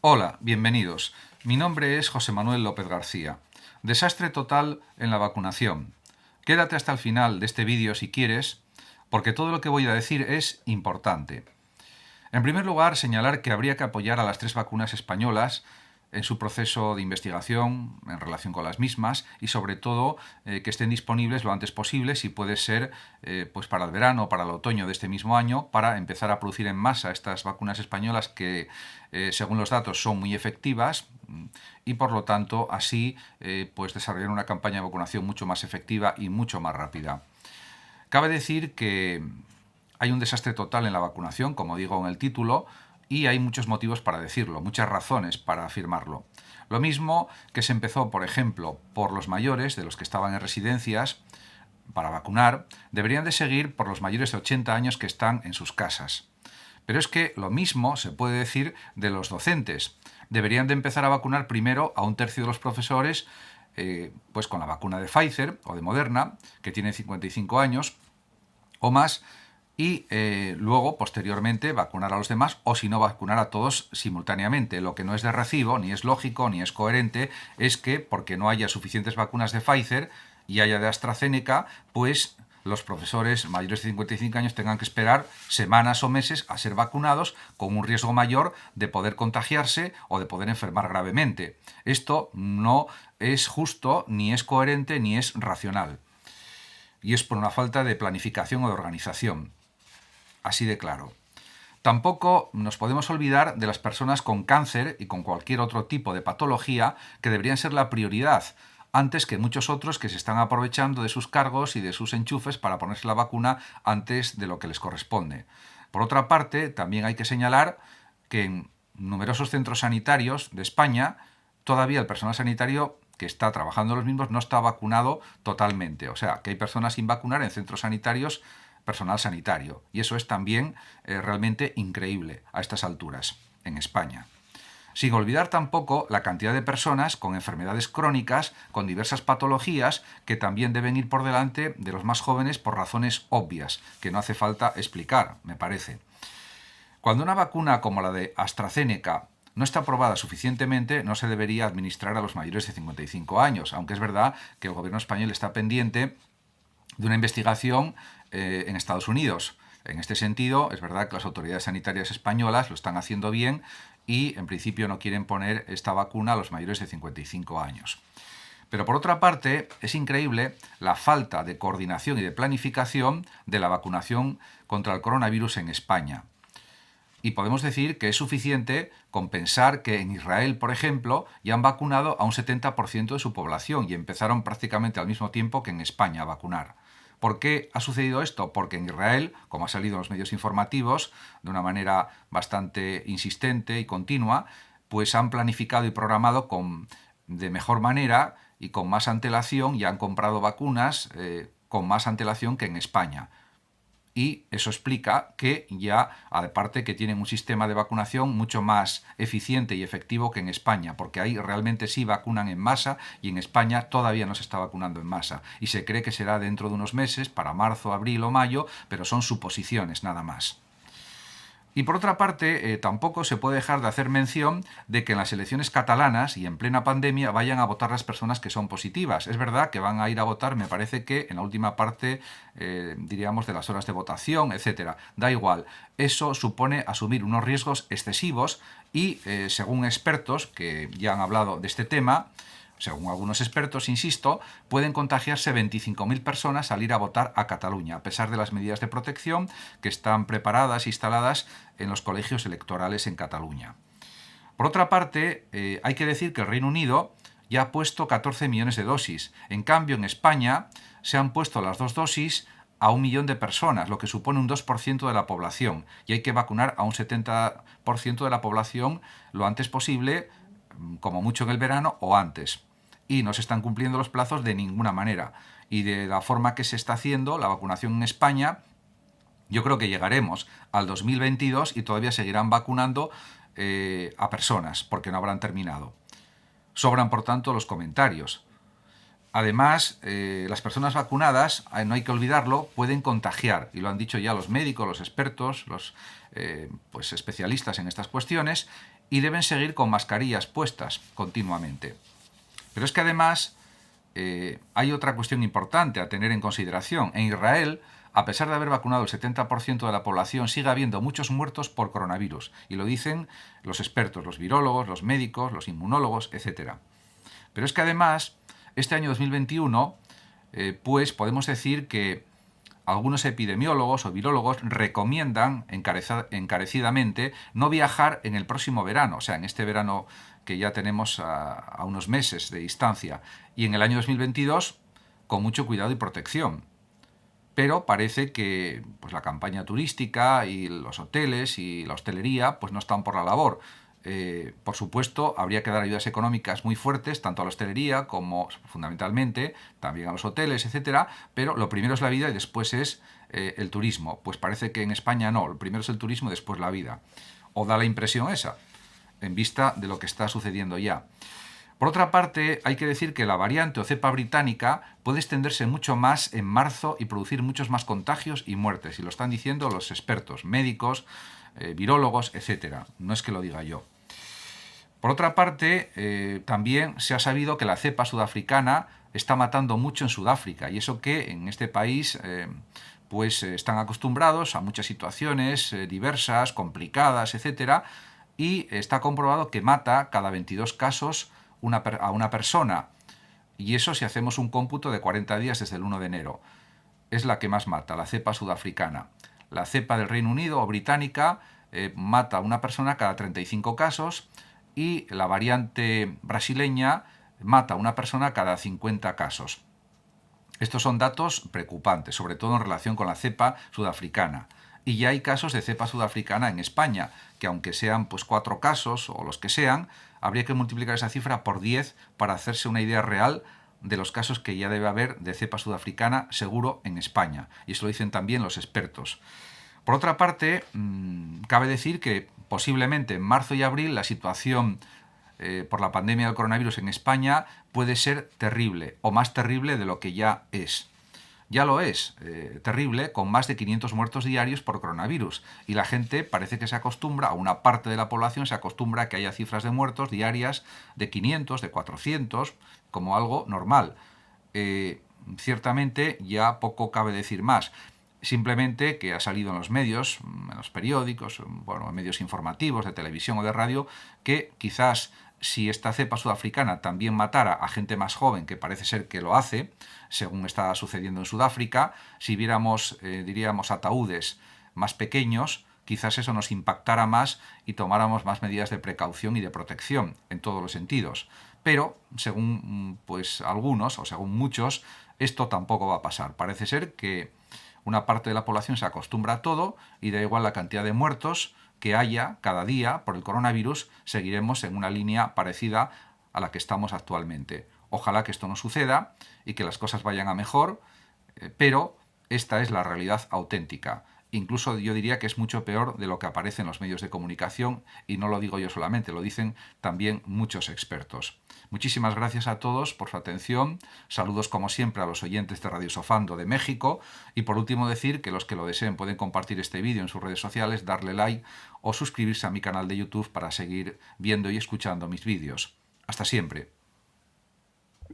Hola, bienvenidos. Mi nombre es José Manuel López García. Desastre total en la vacunación. Quédate hasta el final de este vídeo si quieres, porque todo lo que voy a decir es importante. En primer lugar, señalar que habría que apoyar a las 3 vacunas españolas en su proceso de investigación en relación con las mismas y sobre todo que estén disponibles lo antes posible, si puede ser pues para el verano o para el otoño de este mismo año, para empezar a producir en masa estas vacunas españolas que según los datos son muy efectivas y por lo tanto así pues desarrollar una campaña de vacunación mucho más efectiva y mucho más rápida. Cabe decir que hay un desastre total en la vacunación, como digo en el título, y hay muchos motivos para decirlo, muchas razones para afirmarlo. Lo mismo que se empezó, por ejemplo, por los mayores, de los que estaban en residencias, para vacunar, deberían de seguir por los mayores de 80 años que están en sus casas. Pero es que lo mismo se puede decir de los docentes. Deberían de empezar a vacunar primero a 1/3 de los profesores, pues con la vacuna de Pfizer o de Moderna, que tienen 55 años o más, y luego, posteriormente, vacunar a los demás o, si no, vacunar a todos simultáneamente. Lo que no es de recibo, ni es lógico, ni es coherente, es que, porque no haya suficientes vacunas de Pfizer y haya de AstraZeneca, pues los profesores mayores de 55 años tengan que esperar semanas o meses a ser vacunados con un riesgo mayor de poder contagiarse o de poder enfermar gravemente. Esto no es justo, ni es coherente, ni es racional. Y es por una falta de planificación o de organización. Así de claro. Tampoco nos podemos olvidar de las personas con cáncer y con cualquier otro tipo de patología que deberían ser la prioridad, antes que muchos otros que se están aprovechando de sus cargos y de sus enchufes para ponerse la vacuna antes de lo que les corresponde. Por otra parte, también hay que señalar que en numerosos centros sanitarios de España todavía el personal sanitario que está trabajando en los mismos no está vacunado totalmente. O sea, que hay personas sin vacunar en centros sanitarios, personal sanitario. Y eso es también realmente increíble a estas alturas en España. Sin olvidar tampoco la cantidad de personas con enfermedades crónicas, con diversas patologías, que también deben ir por delante de los más jóvenes por razones obvias, que no hace falta explicar, me parece. Cuando una vacuna como la de AstraZeneca no está aprobada suficientemente, no se debería administrar a los mayores de 55 años, aunque es verdad que el gobierno español está pendiente de una investigación en Estados Unidos. En este sentido, es verdad que las autoridades sanitarias españolas lo están haciendo bien y, en principio, no quieren poner esta vacuna a los mayores de 55 años. Pero por otra parte, es increíble la falta de coordinación y de planificación de la vacunación contra el coronavirus en España. Y podemos decir que es suficiente con pensar que en Israel, por ejemplo, ya han vacunado a un 70% de su población y empezaron prácticamente al mismo tiempo que en España a vacunar. ¿Por qué ha sucedido esto? Porque en Israel, como ha salido en los medios informativos, de una manera bastante insistente y continua, pues han planificado y programado de mejor manera y con más antelación y han comprado vacunas con más antelación que en España. Y eso explica que ya, aparte que tienen un sistema de vacunación mucho más eficiente y efectivo que en España, porque ahí realmente sí vacunan en masa y en España todavía no se está vacunando en masa. Y se cree que será dentro de unos meses, para marzo, abril o mayo, pero son suposiciones nada más. Y por otra parte, tampoco se puede dejar de hacer mención de que en las elecciones catalanas y en plena pandemia vayan a votar las personas que son positivas. Es verdad que van a ir a votar, me parece que en la última parte, diríamos, de las horas de votación, etcétera. Da igual. Eso supone asumir unos riesgos excesivos y, según expertos que ya han hablado de este tema, según algunos expertos, insisto, pueden contagiarse 25.000 personas al ir a votar a Cataluña, a pesar de las medidas de protección que están preparadas e instaladas en los colegios electorales en Cataluña. Por otra parte, hay que decir que el Reino Unido ya ha puesto 14 millones de dosis. En cambio, en España se han puesto las 2 dosis a 1 millón de personas, lo que supone un 2% de la población. Y hay que vacunar a un 70% de la población lo antes posible, como mucho en el verano o antes. Y no se están cumpliendo los plazos de ninguna manera. Y de la forma que se está haciendo la vacunación en España, yo creo que llegaremos al 2022 y todavía seguirán vacunando a personas, porque no habrán terminado. Sobran, por tanto, los comentarios. Además, las personas vacunadas, no hay que olvidarlo, pueden contagiar, y lo han dicho ya los médicos, los expertos, los pues especialistas en estas cuestiones, y deben seguir con mascarillas puestas continuamente. Pero es que además hay otra cuestión importante a tener en consideración. En Israel, a pesar de haber vacunado el 70% de la población, sigue habiendo muchos muertos por coronavirus, y lo dicen los expertos, los virólogos, los médicos, los inmunólogos, etc. Pero es que además, este año 2021, pues podemos decir que algunos epidemiólogos o virólogos recomiendan encarecidamente no viajar en el próximo verano, o sea, en este verano que ya tenemos a unos meses de distancia, y en el año 2022 con mucho cuidado y protección. Pero parece que pues, la campaña turística y los hoteles y la hostelería pues, no están por la labor. Por supuesto, habría que dar ayudas económicas muy fuertes, tanto a la hostelería como, fundamentalmente, también a los hoteles, etcétera, pero lo primero es la vida y después es el turismo. Pues parece que en España no, lo primero es el turismo y después la vida. O da la impresión esa, en vista de lo que está sucediendo ya. Por otra parte, hay que decir que la variante o cepa británica puede extenderse mucho más en marzo y producir muchos más contagios y muertes, y lo están diciendo los expertos, médicos, virólogos, etcétera. No es que lo diga yo. Por otra parte, también se ha sabido que la cepa sudafricana está matando mucho en Sudáfrica, y eso que en este país pues están acostumbrados a muchas situaciones diversas, complicadas, etcétera, y está comprobado que mata cada 22 casos a una persona, y eso si hacemos un cómputo de 40 días desde el 1 de enero. Es la que más mata, la cepa sudafricana. La cepa del Reino Unido o británica mata a una persona cada 35 casos, y la variante brasileña mata a una persona cada 50 casos. Estos son datos preocupantes, sobre todo en relación con la cepa sudafricana. Y ya hay casos de cepa sudafricana en España, que aunque sean pues 4 casos o los que sean, habría que multiplicar esa cifra por 10 para hacerse una idea real de los casos que ya debe haber de cepa sudafricana seguro en España. Y eso lo dicen también los expertos. Por otra parte, cabe decir que posiblemente en marzo y abril la situación por la pandemia del coronavirus en España puede ser terrible, o más terrible de lo que ya es. Ya lo es, terrible, con más de 500 muertos diarios por coronavirus. Y la gente parece que se acostumbra, a una parte de la población se acostumbra a que haya cifras de muertos diarias de 500, de 400, como algo normal. Ciertamente ya poco cabe decir más. Simplemente que ha salido en los medios, en los periódicos, bueno, en medios informativos, de televisión o de radio, que quizás si esta cepa sudafricana también matara a gente más joven, que parece ser que lo hace, según está sucediendo en Sudáfrica, si viéramos, diríamos, ataúdes más pequeños, quizás eso nos impactara más y tomáramos más medidas de precaución y de protección en todos los sentidos. Pero, según pues algunos, o según muchos, esto tampoco va a pasar. Parece ser que una parte de la población se acostumbra a todo y da igual la cantidad de muertos que haya cada día por el coronavirus, seguiremos en una línea parecida a la que estamos actualmente. Ojalá que esto no suceda y que las cosas vayan a mejor, pero esta es la realidad auténtica. Incluso yo diría que es mucho peor de lo que aparece en los medios de comunicación, y no lo digo yo solamente, lo dicen también muchos expertos. Muchísimas gracias a todos por su atención, saludos como siempre a los oyentes de Radio Sofando de México, y por último decir que los que lo deseen pueden compartir este vídeo en sus redes sociales, darle like o suscribirse a mi canal de YouTube para seguir viendo y escuchando mis vídeos. Hasta siempre.